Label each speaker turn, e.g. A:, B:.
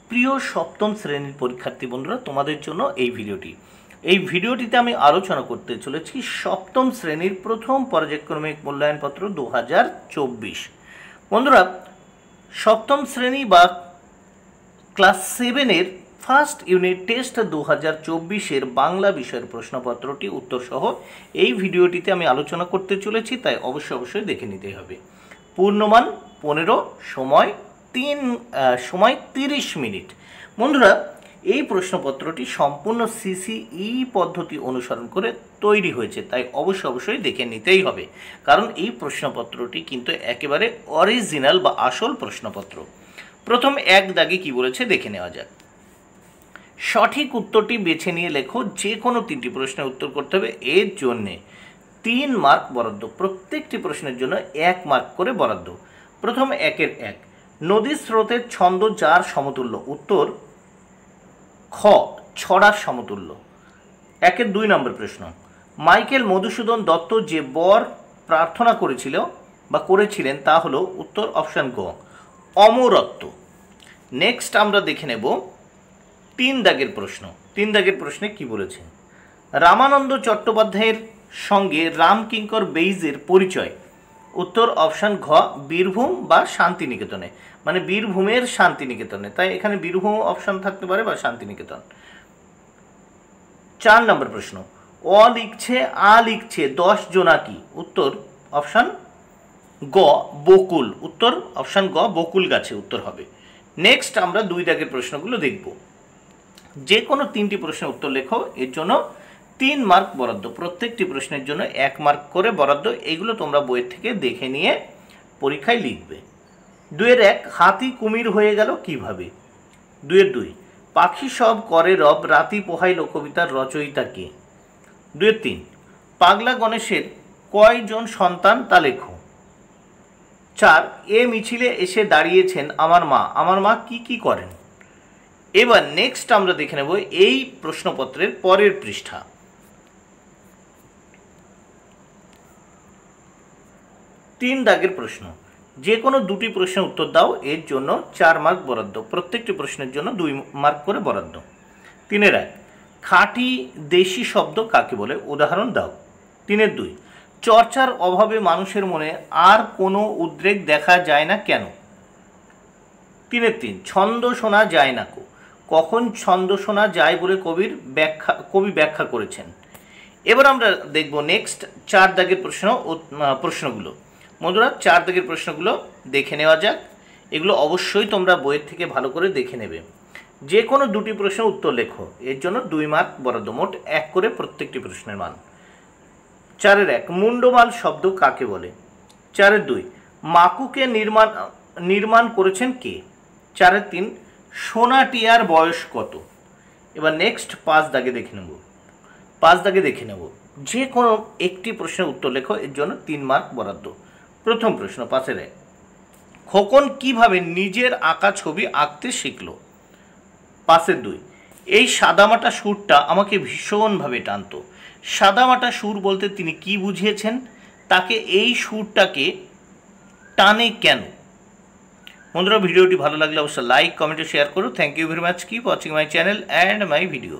A: প্রিয় সপ্তম শ্রেণীর পরীক্ষার্থী বন্ধুরা, তোমাদের জন্য এই ভিডিওটিতে আমি আলোচনা করতে চলেছি সপ্তম শ্রেণীর প্রথম পর্যায়ক্রমিক মূল্যায়নপত্র 2024। বন্ধুরা, সপ্তম শ্রেণী বা ক্লাস 7-এর ফার্স্ট ইউনিট টেস্ট 2024-এর বাংলা বিষয়ের প্রশ্নপত্রটি উত্তরসহ এই ভিডিওটিতে আমি আলোচনা করতে চলেছি, তাই অবশ্যই দেখে নিতে হবে। পূর্ণমান 15, সময় 30 মিনিট। বন্ধুরা, এই প্রশ্নপত্রটি সম্পূর্ণ সিসিই পদ্ধতি অনুসরণ করে তৈরি হয়েছে, তাই অবশ্যই দেখে নিতেই হবে, কারণ এই প্রশ্নপত্রটি কিন্তু একেবারে অরিজিনাল বা আসল প্রশ্নপত্র। প্রথম এক দাগে কি বলেছে দেখে নেওয়া যাক। সঠিক উত্তরটি বেছে নিয়ে লেখো। যে কোনো 3টি প্রশ্নের উত্তর করতে হবে। এর জন্যে 3 মার্ক বরাদ্দ, প্রত্যেকটি প্রশ্নের জন্য 1 মার্ক করে বরাদ্দ। প্রথম 1-এর 1, নদীর স্রোতের ছন্দ যার সমতুল্য? উত্তর খ, ছড়ার সমতুল্য। 1-এর 2 নম্বর প্রশ্ন, মাইকেল মধুসূদন দত্ত যে বর প্রার্থনা করেছিলেন তা হলো? উত্তর অপশান গ, অমরত্ব। নেক্সট আমরা দেখে নেব 3 দাগের প্রশ্ন। 3 দাগের প্রশ্নে কি বলেছে? রামানন্দ চট্টোপাধ্যায়ের সঙ্গে রামকিঙ্কর বেইজের পরিচয়? উত্তর অপশান ঘ, বীরভূম বা শান্তিনিকেতনে, মানে বীরভূমের শান্তিনিকেতনে, তাই এখানে বীরভূম অপশান থাকতে পারে বা শান্তিনিকেতন। 4 নম্বর প্রশ্ন, অ লিখছে আ লিখছে 10 জোনাকি? উত্তর অপশান গ, বকুল। উত্তর অপশান গ, বকুল গাছে উত্তর হবে। নেক্সট আমরা 2 দাগের প্রশ্নগুলো দেখব। যে কোনো 3টি প্রশ্নের উত্তর লেখো। এর জন্য 3 মার্ক বরাদ্দ, প্রত্যেকটি প্রশ্নের জন্য 1 মার্ক করে বরাদ্দ। এগুলো তোমরা বইয়ের থেকে দেখে নিয়ে পরীক্ষায় লিখবে। 2-এর 1, হাতি কুমির হয়ে গেল কিভাবে? 2-এর 2, পাখি সব করে রব রাতি পোহাইল কবিতার রচয়িতা কে? 2-এর 3, পাগলা গণেশের কয়জন সন্তান তা লেখো। 4, এ মিছিলে এসে দাঁড়িয়েছেন আমার মা কি কি করেন? এবার নেক্সট আমরা দেখে নেব এই প্রশ্নপত্রের পরের পৃষ্ঠা। 3 দাগের প্রশ্ন, যে কোনো 2টি প্রশ্নের উত্তর দাও। এর জন্য 4 মার্ক বরাদ্দ, প্রত্যেকটি প্রশ্নের জন্য 2 মার্ক করে বরাদ্দ। 3-এর 1, খাঁটি দেশি শব্দ কাকে বলে? উদাহরণ দাও। 3-এর 2, চর্চার অভাবে মানুষের মনে আর কোনো উদ্রেক দেখা যায় না কেন? 3-এর 3, ছন্দ শোনা যায় না কখন ছন্দ শোনা যায় বলে কবি ব্যাখ্যা করেছেন? এবার আমরা দেখব নেক্সট 4 দাগের প্রশ্নগুলো। বন্ধুরা, 4 দাগের প্রশ্নগুলো দেখে নেওয়া যাক। এগুলো অবশ্যই তোমরা বইয়ের থেকে ভালো করে দেখে নেবে। যে কোনো 2টি প্রশ্নের উত্তর লেখো। এর জন্য 2 মার্ক বরাদ্দ, মোট 1 করে প্রত্যেকটি প্রশ্নের মান। 4-এর 1, মুন্ডমাল শব্দ কাকে বলে? 4-এর 2, মাকুকে নির্মাণ করেছেন কে? 4-এর 3, সোনাটিয়ার বয়স কত? এবার নেক্সট 5 দাগে দেখে নেব। যে কোনো একটি প্রশ্নের উত্তর লেখো। এর জন্য 3 মার্ক বরাদ্দ। প্রথম প্রশ্ন 5-এর 1, খোকন কিভাবে নিজের আঁকা ছবি আঁকতে শিখল? 5-এর 2, এই সাদামাটা সুরটা আমাকে ভীষণভাবে টানতো। সাদামাটা সুর বলতে তিনি কি বুঝিয়েছেন? তাকে এই সুরটাকে টানে কেন? বন্ধুরা, ভিডিওটি ভালো লাগলে অবশ্যই লাইক, কমেন্ট, শেয়ার করো। Thank you very much. Keep watching my channel and my video.